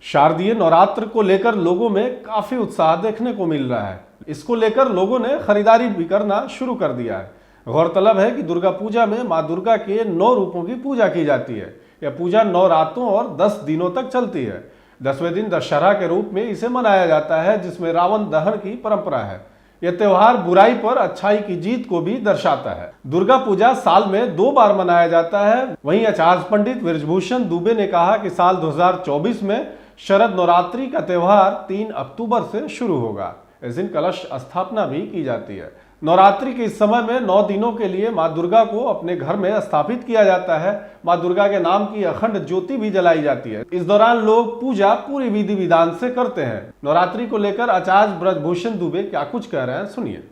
शारदीय नवरात्र को लेकर लोगों में काफी उत्साह देखने को मिल रहा है। इसको लेकर लोगों ने खरीदारी भी करना शुरू कर दिया है। गौरतलब है कि दुर्गा पूजा में मां दुर्गा के 9 रूपों की पूजा की जाती है। यह पूजा 9 रातों और 10 दिनों तक चलती है। 10वें दिन दशहरा के रूप में इसे मनाया जाता है, जिसमें रावण दहन की परंपरा है। यह त्योहार बुराई पर अच्छाई की जीत को भी दर्शाता है। दुर्गा पूजा साल में 2 बार मनाया जाता है। वहीं आचार्य पंडित बृजभूषण दुबे ने कहा कि साल 2024 में शरद नवरात्रि का त्योहार 3 अक्टूबर से शुरू होगा। इस दिन कलश स्थापना भी की जाती है। नवरात्रि के इस समय में 9 दिनों के लिए मां दुर्गा को अपने घर में स्थापित किया जाता है। मां दुर्गा के नाम की अखंड ज्योति भी जलाई जाती है। इस दौरान लोग पूजा पूरी विधि विधान से करते हैं। नवरात्रि को लेकर आचार्य बृजभूषण दुबे क्या कुछ कह रहे हैं, सुनिए।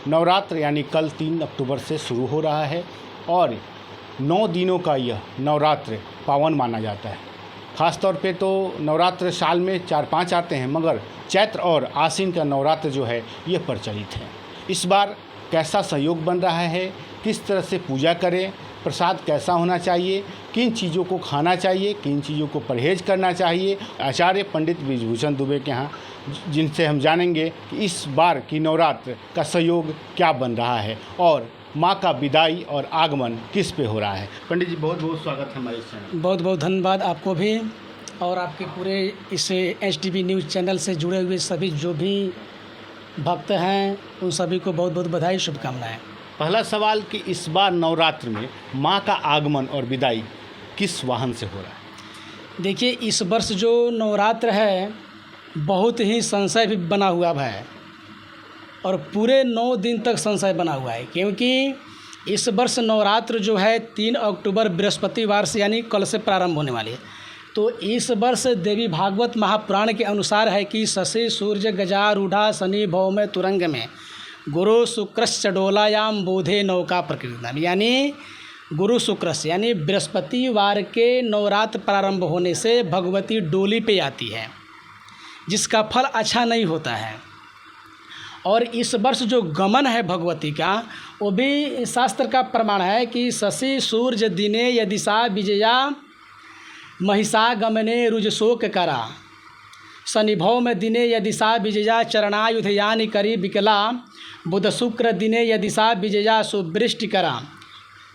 नवरात्र यानी कल 3 अक्टूबर से शुरू हो रहा है और 9 दिनों का यह नवरात्र पावन माना जाता है। ख़ास तौर पे तो नवरात्र साल में 4-5 आते हैं, मगर चैत्र और आश्विन का नवरात्र जो है ये प्रचलित है। इस बार कैसा सहयोग बन रहा है, किस तरह से पूजा करें, प्रसाद कैसा होना चाहिए, किन चीज़ों को खाना चाहिए, किन चीज़ों को परहेज करना चाहिए, आचार्य पंडित बृजभूषण दुबे के यहाँ जिनसे हम जानेंगे कि इस बार की नवरात्र का सहयोग क्या बन रहा है और माँ का विदाई और आगमन किस पे हो रहा है। पंडित जी, बहुत बहुत स्वागत है हमारे चैनल। बहुत बहुत धन्यवाद आपको भी और आपके पूरे इस HTV न्यूज़ चैनल से जुड़े हुए सभी जो भी भक्त हैं उन सभी को बहुत बहुत बधाई, शुभकामनाएं। पहला सवाल कि इस बार नवरात्र में माँ का आगमन और विदाई किस वाहन से हो रहा है? देखिए, इस वर्ष जो नवरात्र है बहुत ही संशय भी बना हुआ है और पूरे 9 दिन तक संशय बना हुआ है, क्योंकि इस वर्ष नवरात्र जो है 3 अक्टूबर बृहस्पतिवार से यानी कल से प्रारंभ होने वाली है। तो इस वर्ष देवी भागवत महापुराण के अनुसार है कि शशि सूर्य गजारूढ़ा शनि भौम तुरंग में गुरु शुक्रश्च डोलायाम बोधे नौका प्रकृति, यानी गुरु शुक्र यानी बृहस्पतिवार के नवरात्र प्रारंभ होने से भगवती डोली पे आती है, जिसका फल अच्छा नहीं होता है। और इस वर्ष जो गमन है भगवती का, वो भी शास्त्र का प्रमाण है कि शशि सूर्य दिने यदिशा विजया महिषागमने रुजशोक करा, शनि भौम दिने यदिशा विजया चरणायुधयानि करी विकला, बुध शुक्र दिने यदिशा विजया सुवृष्टि करा,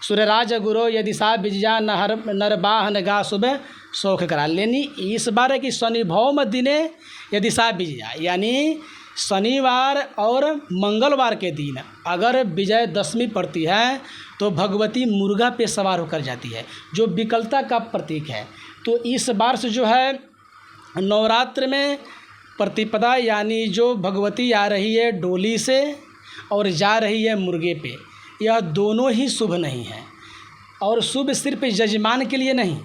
सूर्यराज गुरो यदिशा विजया नरवाहन गा शुभ शोक करा। लेनी इस बार है कि शनि भौम दिने यदिशा विजया, यानी शनिवार और मंगलवार के दिन अगर विजय दशमी पड़ती है तो भगवती मुर्गा पे सवार होकर जाती है, जो विकलता का प्रतीक है। तो इस बार से जो है नवरात्र में प्रतिपदा यानी जो भगवती आ रही है डोली से और जा रही है मुर्गे पे, यह दोनों ही शुभ नहीं है। और शुभ सिर्फ यजमान के लिए नहीं,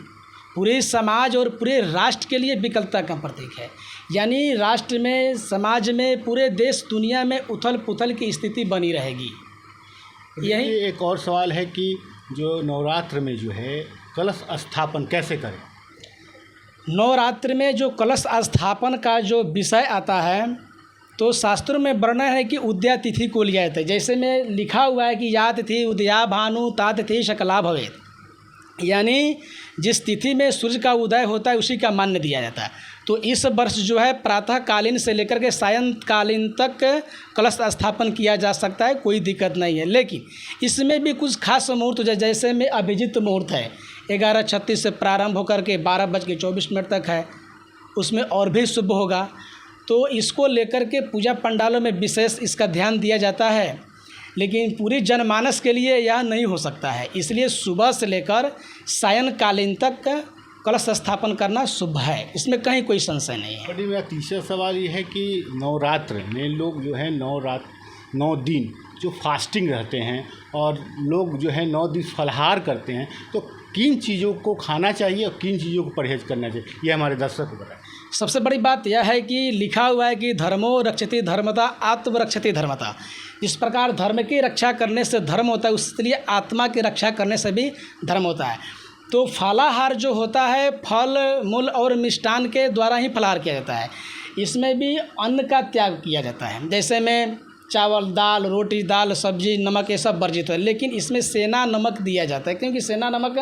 पूरे समाज और पूरे राष्ट्र के लिए विकलता का प्रतीक है। यानी राष्ट्र में, समाज में, पूरे देश दुनिया में उथल पुथल की स्थिति बनी रहेगी। यही एक और सवाल है कि जो नवरात्र में जो है कलश स्थापन कैसे करें? नवरात्र में जो कलश स्थापन का जो विषय आता है तो शास्त्रों में वर्णन है कि उदया तिथि को लिया जाता है। जैसे में लिखा हुआ है कि या तिथि उदया भानु ता तिथि शकला भवेत, यानी जिस तिथि में सूर्य का उदय होता है उसी का मान्य दिया जाता है। तो इस वर्ष जो है प्रातःकालीन से लेकर के सायंकालीन तक कलश स्थापन किया जा सकता है, कोई दिक्कत नहीं है। लेकिन इसमें भी कुछ खास मुहूर्त जैसे में अभिजित मुहूर्त है 11:36 से प्रारंभ होकर के 12:24 तक है, उसमें और भी शुभ होगा। तो इसको लेकर के पूजा पंडालों में विशेष इसका ध्यान दिया जाता है, लेकिन पूरी जनमानस के लिए यह नहीं हो सकता है। इसलिए सुबह से लेकर सायंकालीन तक कलश स्थापन करना शुभ है, इसमें कहीं कोई संशय नहीं है। बड़ी मेरा तीसरा सवाल ये है कि नवरात्र में लोग जो है 9 दिन जो फास्टिंग रहते हैं और लोग जो है 9 दिन फलाहार करते हैं, तो किन चीज़ों को खाना चाहिए और किन चीज़ों को परहेज करना चाहिए, ये हमारे दर्शक को बताएं। सबसे बड़ी बात यह है कि लिखा हुआ है कि धर्मो रक्षति धर्मता आत्मरक्षति धर्मता। जिस प्रकार धर्म की रक्षा करने से धर्म होता है, उसलिए आत्मा की रक्षा करने से भी धर्म होता है। तो फलाहार जो होता है फल मूल और मिष्टान के द्वारा ही फलाहार किया जाता है। इसमें भी अन्न का त्याग किया जाता है, जैसे में चावल, दाल, रोटी, दाल, सब्जी, नमक, ये सब वर्जित है। लेकिन इसमें सेना नमक दिया जाता है, क्योंकि सेना नमक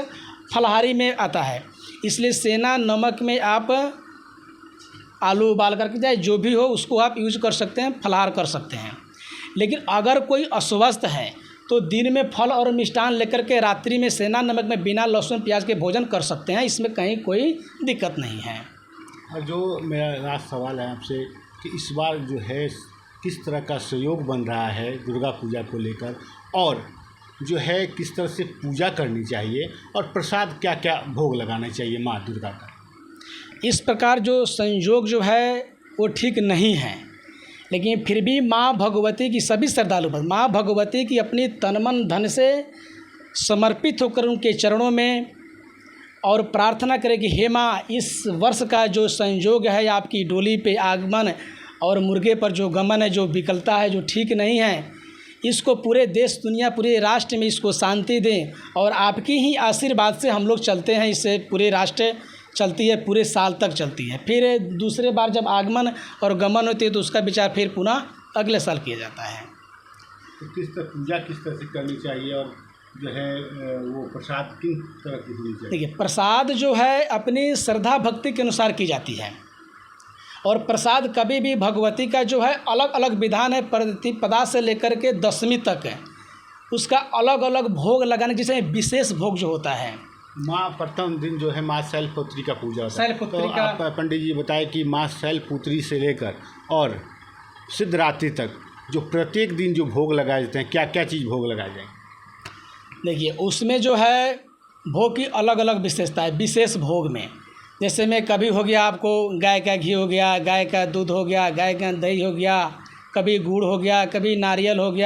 फलाहारी में आता है, इसलिए सेना नमक में आप आलू उबाल करके चाहे जो भी हो उसको आप यूज कर सकते हैं, फलाहार कर सकते हैं। लेकिन अगर कोई अस्वस्थ है तो दिन में फल और मिष्ठान लेकर के रात्रि में सेंधा नमक में बिना लहसुन प्याज के भोजन कर सकते हैं, इसमें कहीं कोई दिक्कत नहीं है। और जो मेरा लास्ट सवाल है आपसे कि इस बार जो है किस तरह का सहयोग बन रहा है दुर्गा पूजा को लेकर, और जो है किस तरह से पूजा करनी चाहिए और प्रसाद क्या क्या भोग लगाना चाहिए माँ दुर्गा का? इस प्रकार जो संयोग जो है वो ठीक नहीं है, लेकिन फिर भी माँ भगवती की सभी श्रद्धालु पर माँ भगवती की अपनी तन मन धन से समर्पित होकर उनके चरणों में और प्रार्थना करें कि हे माँ, इस वर्ष का जो संयोग है, आपकी डोली पे आगमन और मुर्गे पर जो गमन है, जो विकलता है, जो ठीक नहीं है, इसको पूरे देश दुनिया पूरे राष्ट्र में इसको शांति दें। और आपकी ही आशीर्वाद से हम लोग चलते हैं, इससे पूरे राष्ट्र चलती है, पूरे साल तक चलती है। फिर दूसरे बार जब आगमन और गमन होती है तो उसका विचार फिर पुनः अगले साल किया जाता है। तो पूजा किस तरह से करनी चाहिए और जो है वो प्रसाद किन तरह की होनी चाहिए? देखिए, प्रसाद जो है अपनी श्रद्धा भक्ति के अनुसार की जाती है, और प्रसाद कभी भी भगवती का जो है अलग अलग विधान है। प्रतिपदा से लेकर के दशमी तक है, उसका अलग अलग भोग लगाने, जिसे विशेष भोग जो होता है। माँ प्रथम दिन जो है माँ शैलपुत्री का पूजा होता है, शैलपुत्री तो का आप पंडित जी बताए कि माँ शैलपुत्री से लेकर और सिद्धरात्रि तक जो प्रत्येक दिन जो भोग लगाए जाते हैं, क्या क्या चीज़ भोग लगाए जाएंगे? देखिए, उसमें जो है भोग की अलग अलग विशेषता है। विशेष भोग में जैसे में कभी हो गया आपको गाय का घी हो गया, गाय का दूध हो गया, गाय का दही हो गया, कभी गुड़ हो गया, कभी नारियल हो गया,